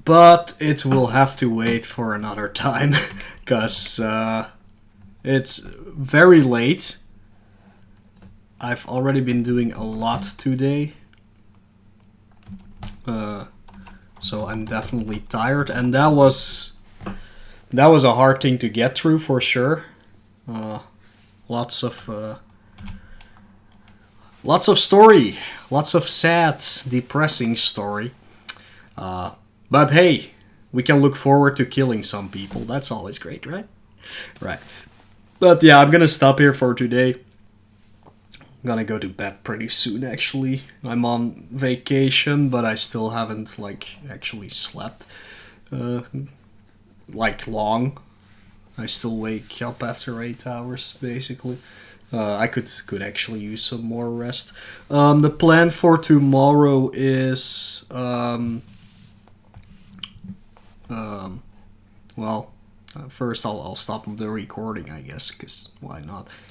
But it will have to wait for another time, because it's very late. I've already been doing a lot today. So I'm definitely tired, and that was a hard thing to get through for sure. Lots of story, lots of sad, depressing story. But hey, we can look forward to killing some people. That's always great, right? Right. But yeah, I'm gonna stop here for today. I'm gonna go to bed pretty soon, actually. I'm on vacation, but I still haven't, actually slept, long. I still wake up after 8 hours, basically. I could actually use some more rest. The plan for tomorrow is, first I'll stop the recording, I guess, because why not?